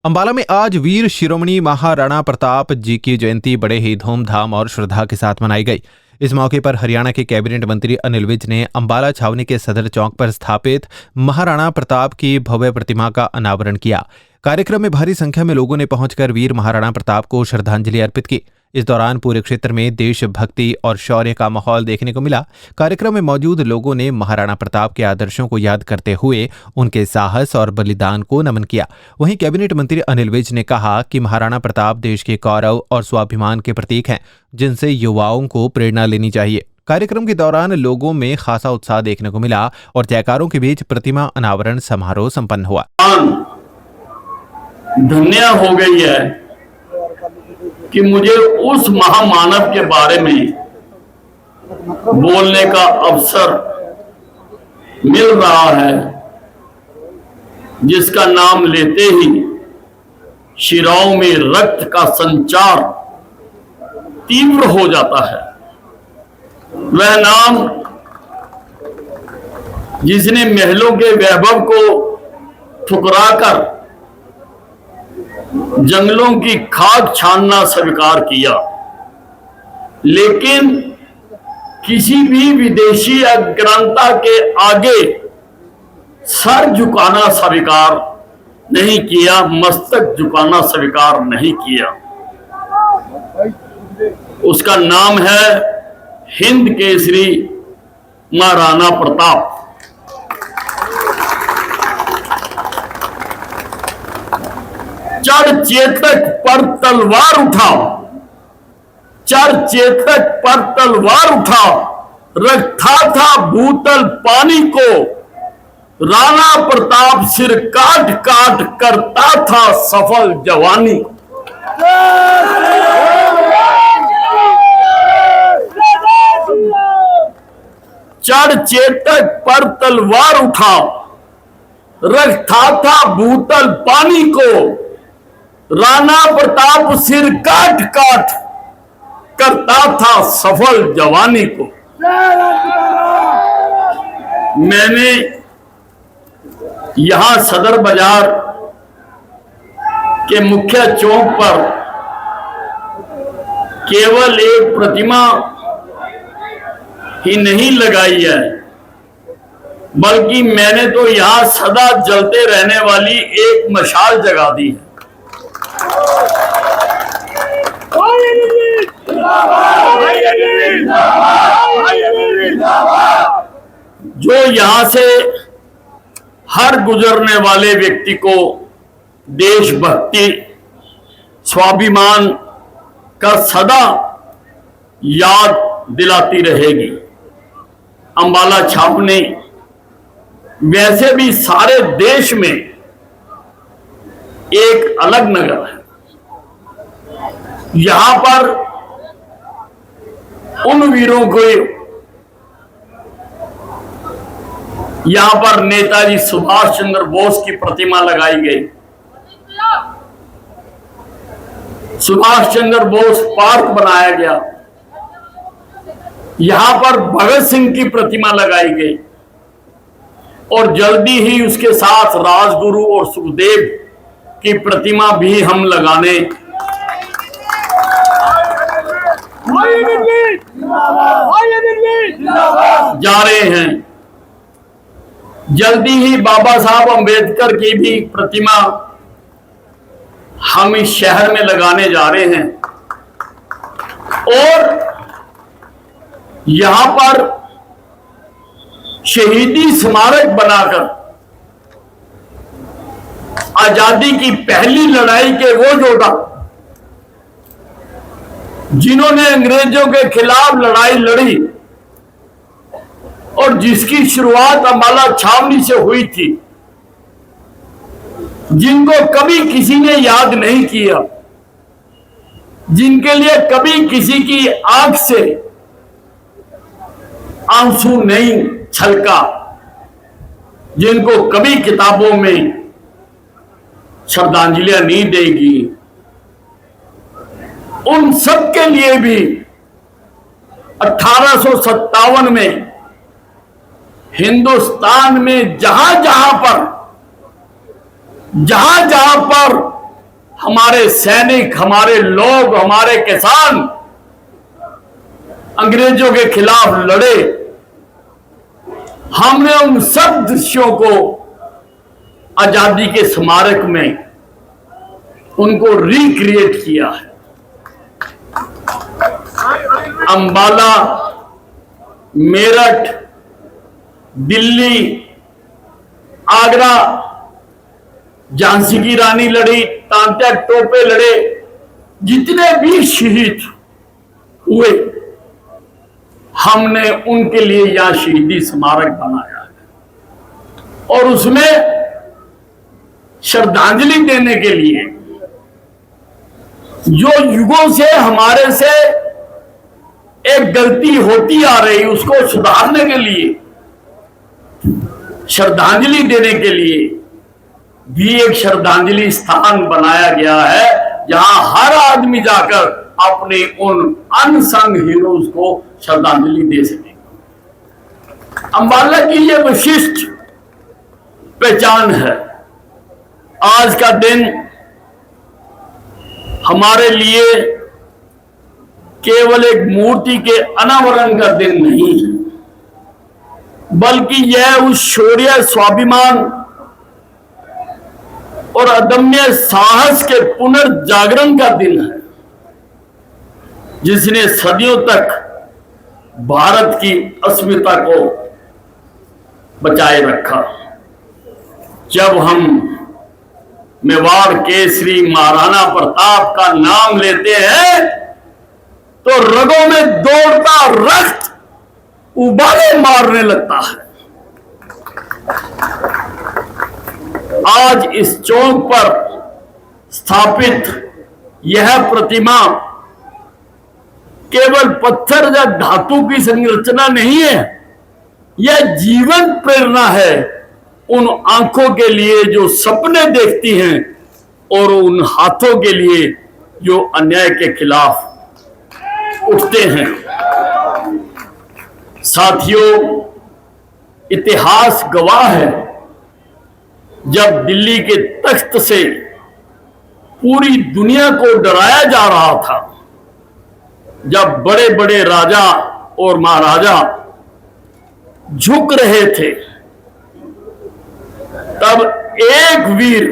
अंबाला में आज वीर शिरोमणि महाराणा प्रताप जी की जयंती बड़े ही धूमधाम और श्रद्धा के साथ मनाई गई। इस मौके पर हरियाणा के कैबिनेट मंत्री अनिल विज ने अंबाला छावनी के सदर चौक पर स्थापित महाराणा प्रताप की भव्य प्रतिमा का अनावरण किया। कार्यक्रम में भारी संख्या में लोगों ने पहुंचकर वीर महाराणा प्रताप को श्रद्धांजलि अर्पित की। इस दौरान पूरे क्षेत्र में देशभक्ति और शौर्य का माहौल देखने को मिला। कार्यक्रम में मौजूद लोगों ने महाराणा प्रताप के आदर्शों को याद करते हुए उनके साहस और बलिदान को नमन किया। वहीं कैबिनेट मंत्री अनिल विज ने कहा कि महाराणा प्रताप देश के गौरव और स्वाभिमान के प्रतीक हैं, जिनसे युवाओं को प्रेरणा लेनी चाहिए। कार्यक्रम के दौरान लोगों में खासा उत्साह देखने को मिला और जयकारों के बीच प्रतिमा अनावरण समारोह संपन्न हुआ। धन्य हो गई है कि मुझे उस महामानव के बारे में बोलने का अवसर मिल रहा है जिसका नाम लेते ही शिराओं में रक्त का संचार तीव्र हो जाता है। वह नाम जिसने महलों के वैभव को ठुकराकर जंगलों की खाक छानना स्वीकार किया, लेकिन किसी भी विदेशी अग्रता के आगे सर झुकाना स्वीकार नहीं किया, मस्तक झुकाना स्वीकार नहीं किया। उसका नाम है हिंद केसरी महाराणा प्रताप। चढ़ चेतक पर तलवार उठाओ, चढ़ चेतक पर तलवार उठाओ, रखता था भूतल पानी को, राणा प्रताप सिर काट काट करता था सफल जवानी। चढ़ चेतक पर तलवार उठाओ, रखता था भूतल पानी को, राणा प्रताप सिर काट काट करता था सफल जवानी को। मैंने यहां सदर बाजार के मुख्य चौक पर केवल एक प्रतिमा ही नहीं लगाई है, बल्कि मैंने तो यहां सदा जलते रहने वाली एक मशाल जगा दी है। जो यहां से हर गुजरने वाले व्यक्ति को देशभक्ति, स्वाभिमान का सदा याद दिलाती रहेगी। अंबाला छावनी वैसे भी सारे देश में एक अलग नगर है। यहां पर उन वीरों को, यहां पर नेताजी सुभाष चंद्र बोस की प्रतिमा लगाई गई, सुभाष चंद्र बोस पार्क बनाया गया, यहां पर भगत सिंह की प्रतिमा लगाई गई और जल्दी ही उसके साथ राजगुरु और सुखदेव की प्रतिमा भी हम लगाने जा रहे हैं। जल्दी ही बाबा साहब अंबेडकर की भी प्रतिमा हम इस शहर में लगाने जा रहे हैं और यहां पर शहीदी स्मारक बनाकर आजादी की पहली लड़ाई के वो योद्धा जिन्होंने अंग्रेजों के खिलाफ लड़ाई लड़ी और जिसकी शुरुआत अंबाला छावनी से हुई थी, जिनको कभी किसी ने याद नहीं किया, जिनके लिए कभी किसी की आंख से आंसू नहीं छलका, जिनको कभी किताबों में श्रद्धांजलियां नहीं देगी, उन सब के लिए भी 1857 में हिंदुस्तान में जहां जहां पर हमारे सैनिक, हमारे लोग, हमारे किसान अंग्रेजों के खिलाफ लड़े, हमने उन सब दृश्यों को आजादी के स्मारक में उनको रिक्रिएट किया है। अंबाला, मेरठ, दिल्ली, आगरा, झांसी की रानी लड़ी, तांत्या टोपे लड़े, जितने भी शहीद हुए हमने उनके लिए यहां शहीदी स्मारक बनाया है। और उसमें श्रद्धांजलि देने के लिए जो युगों से हमारे से एक गलती होती आ रही, उसको सुधारने के लिए, श्रद्धांजलि देने के लिए भी एक श्रद्धांजलि स्थान बनाया गया है, जहां हर आदमी जाकर अपने उन अनसंग हीरोज को श्रद्धांजलि दे सके। अंबाला की यह विशिष्ट पहचान है। आज का दिन हमारे लिए केवल एक मूर्ति के अनावरण का दिन नहीं है, बल्कि यह उस शौर्य, स्वाभिमान और अदम्य साहस के पुनर्जागरण का दिन है, जिसने सदियों तक भारत की अस्मिता को बचाए रखा। जब हम मेवाड़ केसरी महाराणा प्रताप का नाम लेते हैं तो रगों में दौड़ता रक्त उबाले मारने लगता है। आज इस चौक पर स्थापित यह प्रतिमा केवल पत्थर या धातु की संरचना नहीं है, यह जीवन प्रेरणा है उन आंखों के लिए जो सपने देखती हैं और उन हाथों के लिए जो अन्याय के खिलाफ उठते हैं। साथियों, इतिहास गवाह है, जब दिल्ली के तख्त से पूरी दुनिया को डराया जा रहा था, जब बड़े बड़े राजा और महाराजा झुक रहे थे, तब एक वीर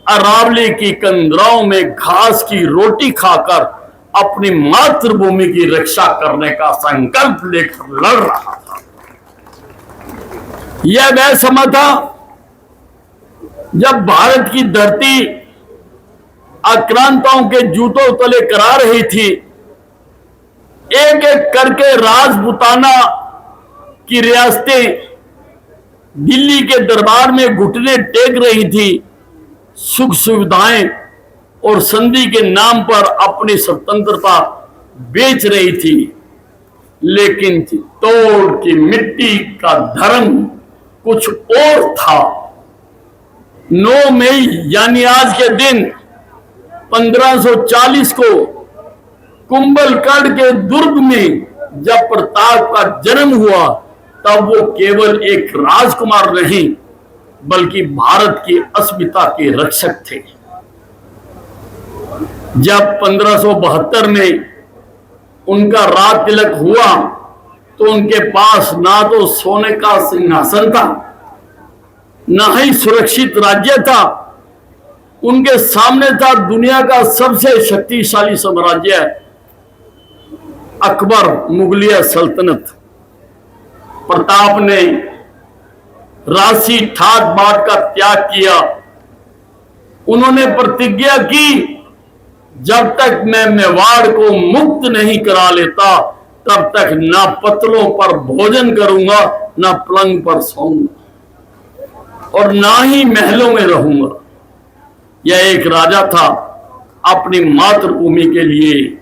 अरावली की कंदराओं में घास की रोटी खाकर अपनी मातृभूमि की रक्षा करने का संकल्प लेकर लड़ रहा था। यह वह समय था जब भारत की धरती आक्रांताओं के जूतों तले करा रही थी। एक एक करके राजपूताना की रियासतें दिल्ली के दरबार में घुटने टेक रही थी, सुख सुविधाएं और संधि के नाम पर अपनी स्वतंत्रता बेच रही थी। लेकिन चित्तौड़ की मिट्टी का धर्म कुछ और था। 9 मई यानी आज के दिन 1540 को कुंभलगढ़ के दुर्ग में जब प्रताप का जन्म हुआ, तब वो केवल एक राजकुमार नहीं बल्कि भारत की अस्मिता के रक्षक थे। जब 1572 में उनका राज तिलक हुआ तो उनके पास ना तो सोने का सिंहासन था, ना ही सुरक्षित राज्य था। उनके सामने था दुनिया का सबसे शक्तिशाली साम्राज्य, अकबर मुगलिया सल्तनत। प्रताप ने राशि ठाट बाट का त्याग किया। उन्होंने प्रतिज्ञा की, जब तक मैं मेवाड़ को मुक्त नहीं करा लेता तब तक ना पत्तलों पर भोजन करूंगा, ना पलंग पर सोऊंगा और ना ही महलों में रहूंगा। यह एक राजा था, अपनी मातृभूमि के लिए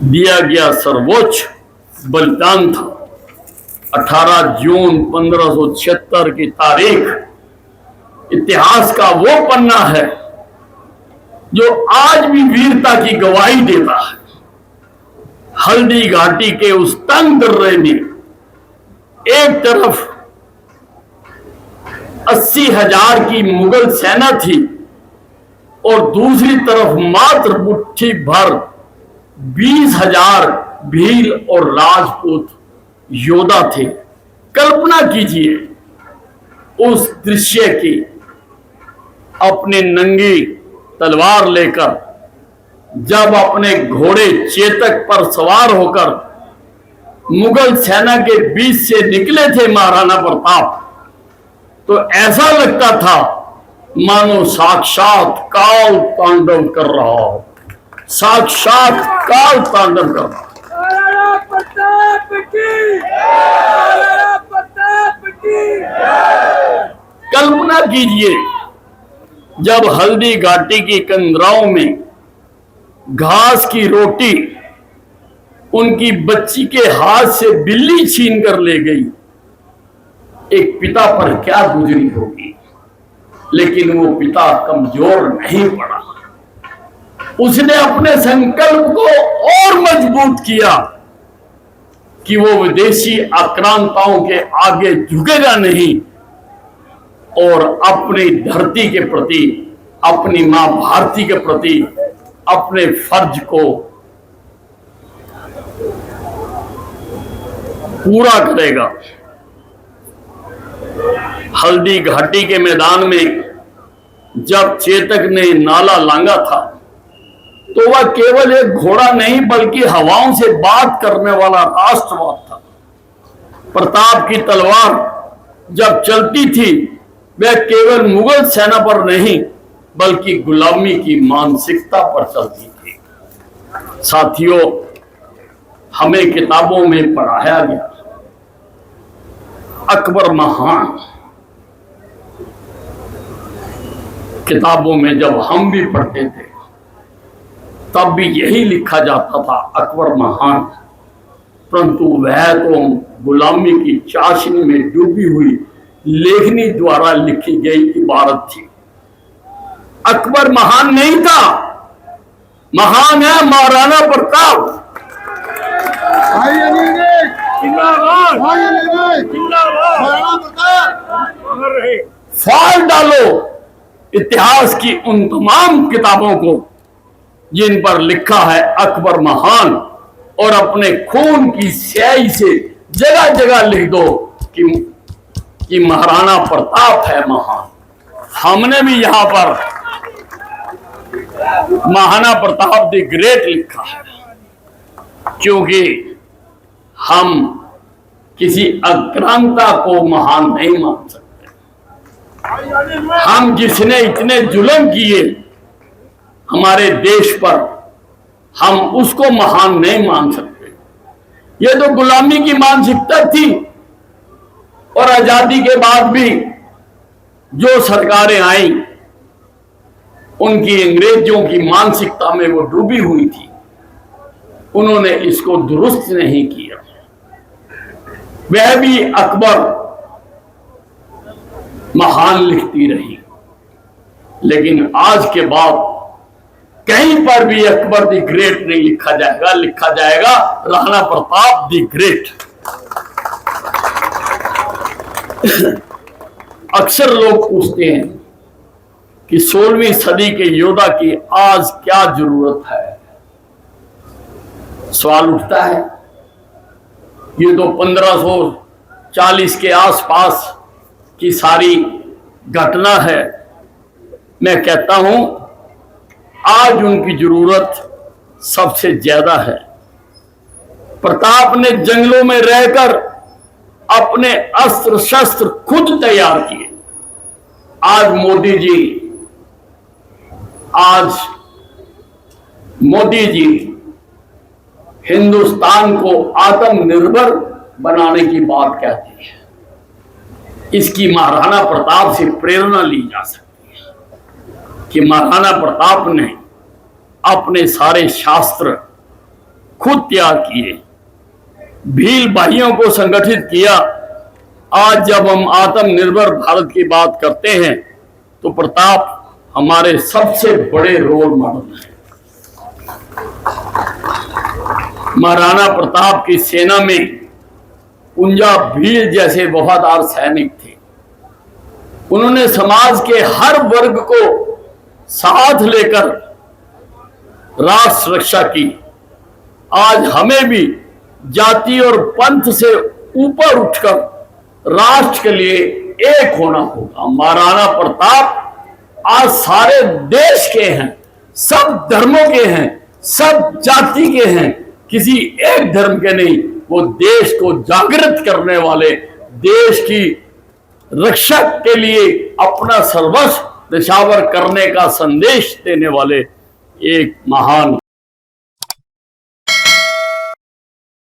दिया गया सर्वोच्च बलिदान था। 18 जून 1576 की तारीख इतिहास का वो पन्ना है जो आज भी वीरता की गवाही देता है। हल्दी घाटी के उस तंग दर्रे में एक तरफ 80,000 की मुगल सेना थी और दूसरी तरफ मात्र मुट्ठी भर 20,000 भील और राजपूत योद्धा थे। कल्पना कीजिए उस दृश्य की। अपनी नंगी तलवार लेकर जब अपने घोड़े चेतक पर सवार होकर मुगल सेना के बीच से निकले थे महाराणा प्रताप, तो ऐसा लगता था मानो साक्षात काल तांडव कर रहा हो, साक्षात काल तांडव कर रहा हो। महाराणा प्रताप की, महाराणा प्रताप की। कल्पना कीजिए जब हल्दी घाटी की कंदराओं में घास की रोटी उनकी बच्ची के हाथ से बिल्ली छीन कर ले गई, एक पिता पर क्या गुजरी होगी। लेकिन वो पिता कमजोर नहीं पड़ा, उसने अपने संकल्प को और मजबूत किया कि वो विदेशी आक्रांताओं के आगे झुकेगा नहीं और अपनी धरती के प्रति, अपनी मां भारती के प्रति अपने फर्ज को पूरा करेगा। हल्दी घाटी के मैदान में जब चेतक ने नाला लांगा था तो वह केवल एक घोड़ा नहीं बल्कि हवाओं से बात करने वाला राष्ट्रवाद था। प्रताप की तलवार जब चलती थी वह केवल मुगल सेना पर नहीं बल्कि गुलामी की मानसिकता पर चलती थी। साथियों, हमें किताबों में पढ़ाया गया अकबर महान, किताबों में जब हम भी पढ़ते थे तब भी यही लिखा जाता था अकबर महान, परंतु वह तो गुलामी की चाशनी में डूबी हुई लेखनी द्वारा लिखी गई इबारत थी। अकबर महान नहीं था, महान है महाराणा प्रताप। फाड़ डालो इतिहास की उन तमाम किताबों को जिन पर लिखा है अकबर महान, और अपने खून की स्याही से जगह जगह लिख दो कि महाराणा प्रताप है महान। हमने भी यहां पर महाराणा प्रताप द ग्रेट लिखा है, क्योंकि हम किसी आक्रांता को महान नहीं मान सकते। हम जिसने इतने जुल्म किए हमारे देश पर, हम उसको महान नहीं मान सकते। ये तो गुलामी की मानसिकता थी, और आजादी के बाद भी जो सरकारें आई उनकी अंग्रेजों की मानसिकता में वो डूबी हुई थी, उन्होंने इसको दुरुस्त नहीं किया। वह भी अकबर महान लिखती रही, लेकिन आज के बाद कहीं पर भी अकबर द ग्रेट नहीं लिखा जाएगा, लिखा जाएगा राणा प्रताप द ग्रेट। अक्सर लोग पूछते हैं कि 16वीं सदी के योद्धा की आज क्या जरूरत है। सवाल उठता है, ये तो 1540 के आसपास की सारी घटना है। मैं कहता हूं आज उनकी जरूरत सबसे ज्यादा है। प्रताप ने जंगलों में रहकर अपने अस्त्र शस्त्र खुद तैयार किए। आज मोदी जी हिंदुस्तान को आत्मनिर्भर बनाने की बात कहते हैं। इसकी महाराणा प्रताप से प्रेरणा ली जा सकती है कि महाराणा प्रताप ने अपने सारे शास्त्र खुद तैयार किए, भील भाइयों को संगठित किया। आज जब हम आत्मनिर्भर भारत की बात करते हैं तो प्रताप हमारे सबसे बड़े रोल मॉडल हैं। महाराणा प्रताप की सेना में कुंजा भील जैसे वफादार सैनिक थे। उन्होंने समाज के हर वर्ग को साथ लेकर राष्ट्र रक्षा की। आज हमें भी जाति और पंथ से ऊपर उठकर राष्ट्र के लिए एक होना होगा। महाराणा प्रताप आज सारे देश के हैं, सब धर्मों के हैं, सब जाति के हैं, किसी एक धर्म के नहीं। वो देश को जागृत करने वाले, देश की रक्षा के लिए अपना सर्वस्व निछावर करने का संदेश देने वाले एक महान